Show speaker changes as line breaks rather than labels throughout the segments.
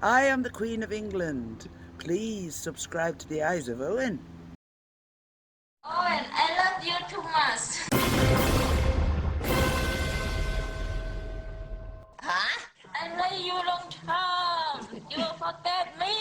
I am the Queen of England. Please subscribe to the Eyes of Owen.
Owen, I love you too much. Huh? I love you long time. You forget me.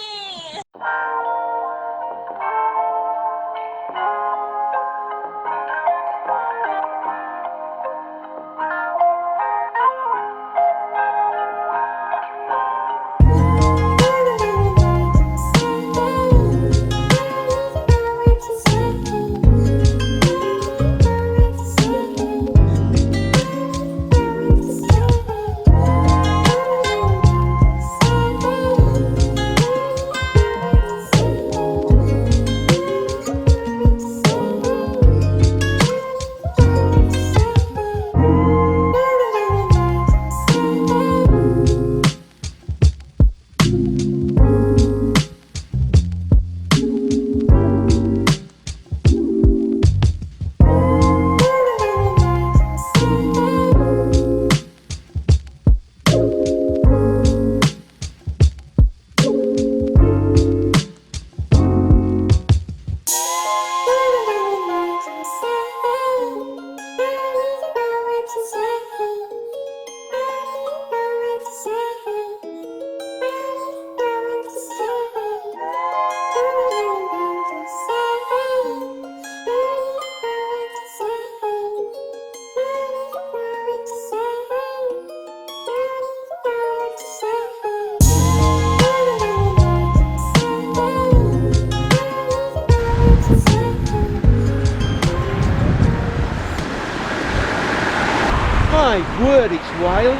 My word, it's wild.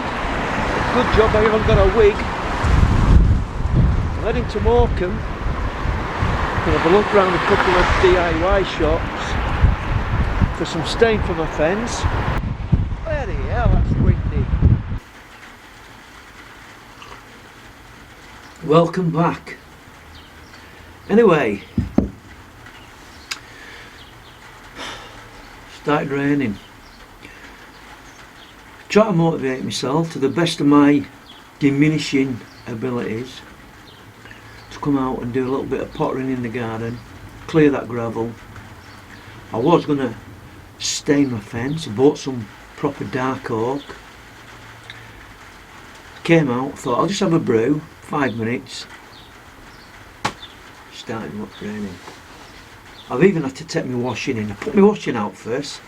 Good job I haven't got a wig. I'm heading to Morecambe. Gonna have a look round a couple of DIY shops for some stain for my fence. Bloody hell, that's windy. Welcome back. Anyway, started raining. Try to motivate myself to the best of my diminishing abilities to come out and do a little bit of pottering in the garden, clear that gravel. I was going to stain my fence. I bought some proper dark oak. Came out, thought I'll just have a brew, 5 minutes. Started raining. I've even had to take my washing in. I put my washing out first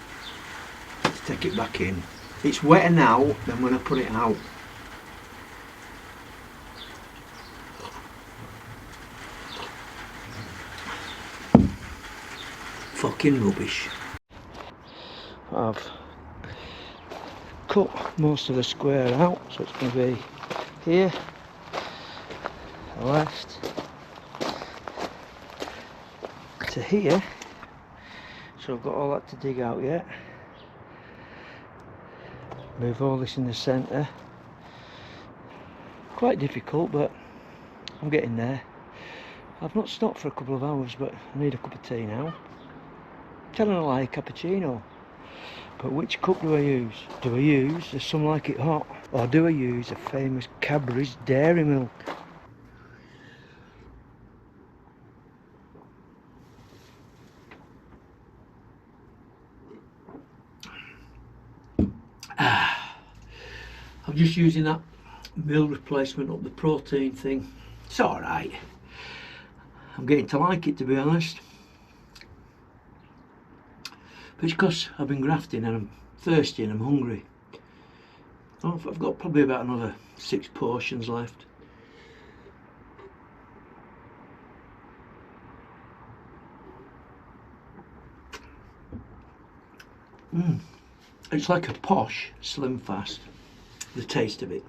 to take it back in. It's wetter now than when I put it out. Fucking rubbish. I've cut most of the square out, so it's going to be here, left to here. So I've got all that to dig out yet. Move all this in the centre. Quite difficult, but I'm getting there. I've not stopped for a couple of hours, but I need a cup of tea now. I'm telling a lie, cappuccino. But which cup do I use? Do I use the Some Like It Hot, or do I use a famous Cadbury's Dairy Milk? I'm just using that meal replacement up the protein thing. It's alright. I'm getting to like it, to be honest. But it's because I've been grafting and I'm thirsty and I'm hungry. I've got probably about another 6 portions left. It's like a posh Slim Fast, the taste of it.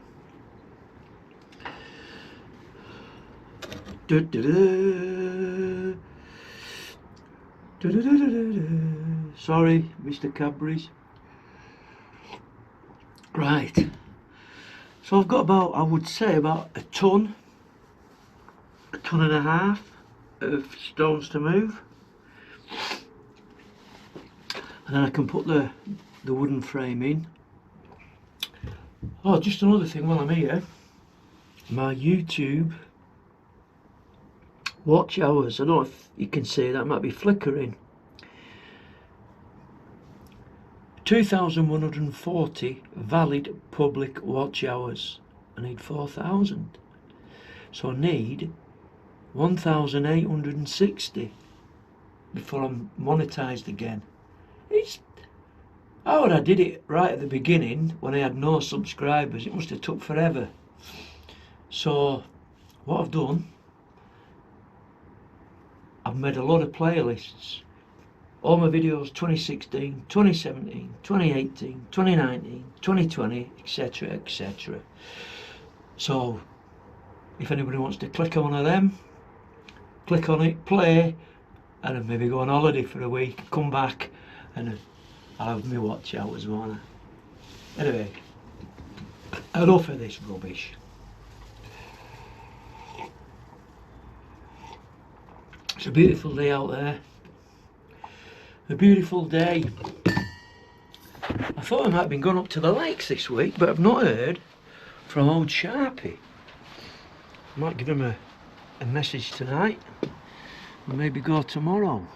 Sorry, Mr. Cadbury's. Right, so I've got about, I would say about a ton and a half of stones to move, and then I can put the wooden frame in. Oh, just another thing while I'm here, my YouTube Watch hours. I don't know if you can see that, might be flickering. 2,140 valid public watch hours. I need 4,000. So I need 1,860 before I'm monetised again. How would I did it right at the beginning when I had no subscribers? It must have took forever. So what I've done, I've made a lot of playlists. All my videos 2016, 2017, 2018, 2019, 2020, etc, etc. So if anybody wants to click on one of them, click on it, play, and then maybe go on holiday for a week, come back, and I'll have my watch hours, won't I? Anyway, enough of this rubbish. It's a beautiful day out there. A beautiful day. I thought I might have been going up to the lakes this week, but I've not heard from old Sharpie. I might give him a message tonight and maybe go tomorrow.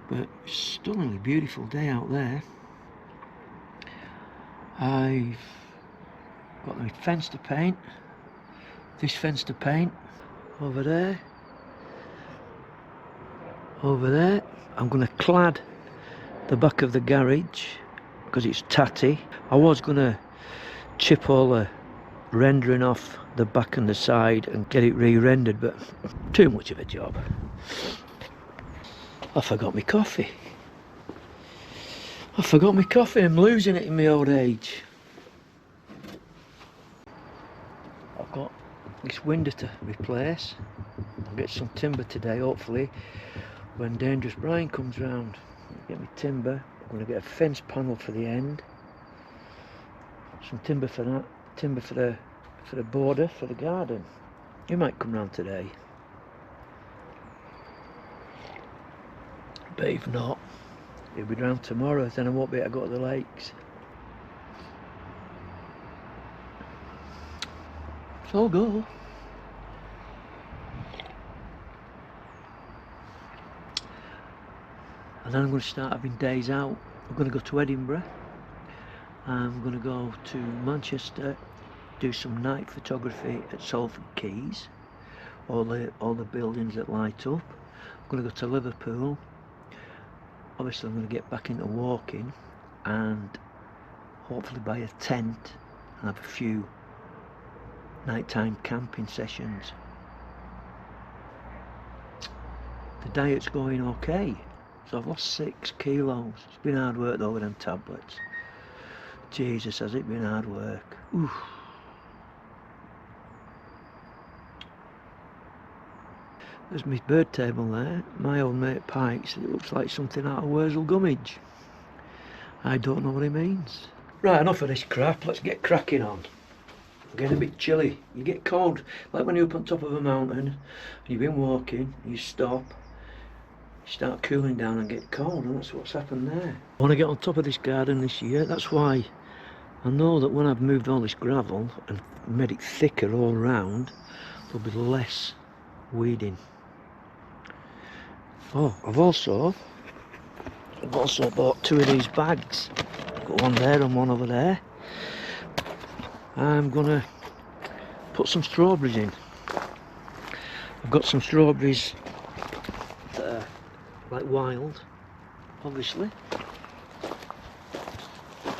But stunningly beautiful day out there. I've got my fence to paint, this fence to paint, over there, over there. I'm going to clad the back of the garage because it's tatty. I was going to chip all the rendering off the back and the side and get it re-rendered, but too much of a job. I forgot my coffee. I forgot my coffee. I'm losing it in my old age. I've got this window to replace. I'll get some timber today, hopefully, when Dangerous Brian comes round. I'll get my timber. I'm going to get a fence panel for the end. Some timber for that. Timber for the border, for the garden. He might come round today. But if not, he'll be round tomorrow, then I won't be able to go to the lakes. So I'll go. And then I'm going to start having days out. I'm going to go to Edinburgh. I'm going to go to Manchester, do some night photography at Salford Quays, all the buildings that light up. I'm going to go to Liverpool. Obviously I'm going to get back into walking and hopefully buy a tent and have a few nighttime camping sessions. The diet's going okay, so I've lost 6 kilos. It's been hard work though with them tablets. Jesus, has it been hard work. Oof. There's my bird table there. My old mate Pikes. It looks like something out of Wurzel Gummidge. I don't know what it means. Right, enough of this crap. Let's get cracking on. I'm getting a bit chilly. You get cold, like when you're up on top of a mountain and you've been walking, you stop, you start cooling down and get cold, and that's what's happened there. I want to get on top of this garden this year. That's why I know that when I've moved all this gravel and made it thicker all round, there'll be less weeding. Oh, I've also bought 2 of these bags. Got one there and one over there. I'm gonna put some strawberries in. I've got some strawberries that are like wild, obviously.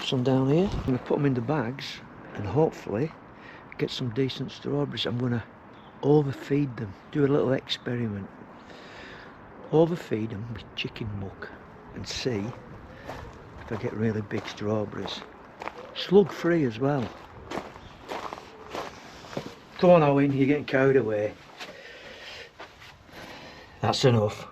Some down here. I'm gonna put them in the bags and hopefully get some decent strawberries. I'm gonna overfeed them, do a little experiment. Overfeed them with chicken muck and see if I get really big strawberries. Slug free as well. Come on Owen, you're getting carried away. That's enough.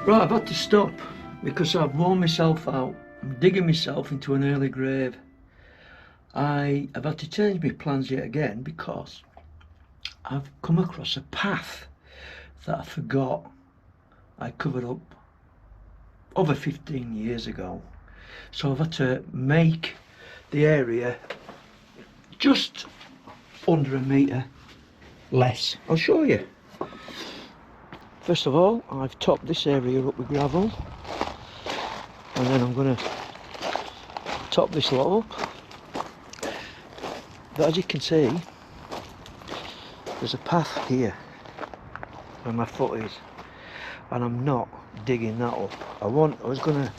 Right, I've had to stop because I've worn myself out. I'm digging myself into an early grave. I've had to change my plans yet again because I've come across a path that I forgot I covered up over 15 years ago. So I've had to make the area just under a metre less. I'll show you. First of all, I've topped this area up with gravel, and then I'm going to top this lot up. But as you can see, there's a path here where my foot is, and I'm not digging that up. I was going to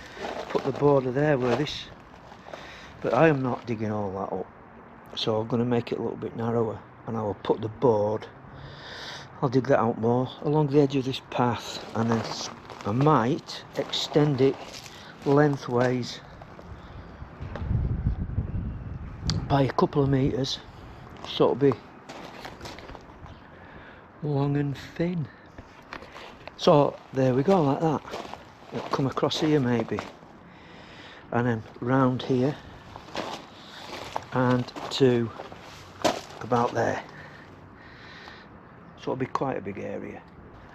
put the border there where this, but I am not digging all that up. So I'm going to make it a little bit narrower, and I will put the board, I'll dig that out more along the edge of this path, and then I might extend it lengthways by a couple of metres, so it'll be long and thin. So there we go, like that. It'll come across here maybe, and then round here, and to about there. So it'll be quite a big area.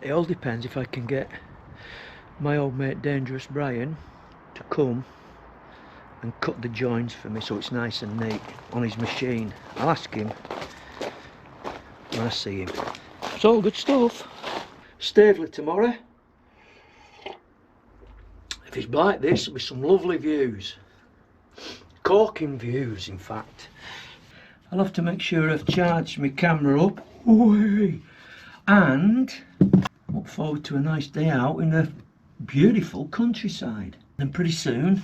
It all depends if I can get my old mate Dangerous Brian to come and cut the joins for me so it's nice and neat on his machine. I'll ask him when I see him. It's all good stuff. Staveley tomorrow. If it's like this, it'll be some lovely views. Corking views, in fact. I'll have to make sure I've charged my camera up. Ooh, and look forward to a nice day out in the beautiful countryside. And pretty soon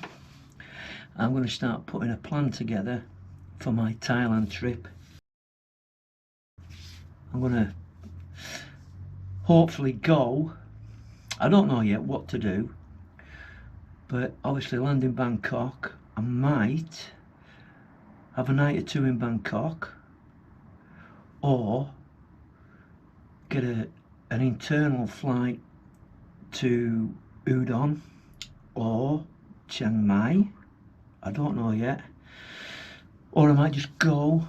I'm going to start putting a plan together for my Thailand trip. I'm going to hopefully go, I don't know yet what to do, but obviously land in Bangkok. I might have a night or two in Bangkok, or get an internal flight to Udon or Chiang Mai, I don't know yet, or I might just go,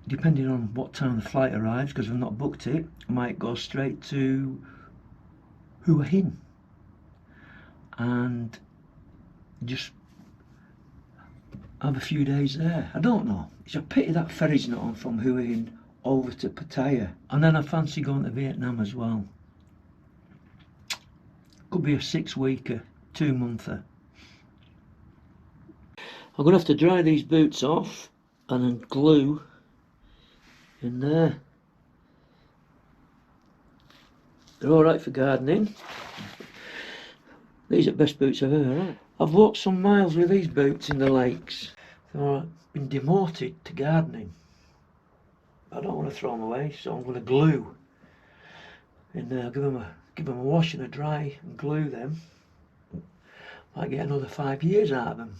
depending on what time the flight arrives, because I've not booked it. I might go straight to Hua Hin and just have a few days there. I don't know, it's a pity that ferry's not on from Hua Hin over to Pattaya. And then I fancy going to Vietnam as well. Could be a 6-weeker, 2-monther. I'm going to have to dry these boots off and then glue in there. They're alright for gardening. These are the best boots I've ever had. I've walked some miles with these boots in the lakes. I've been demoted to gardening. I don't want to throw them away, so I'm going to glue in there. Give them a wash and a dry and glue them. Might get another 5 years out of them.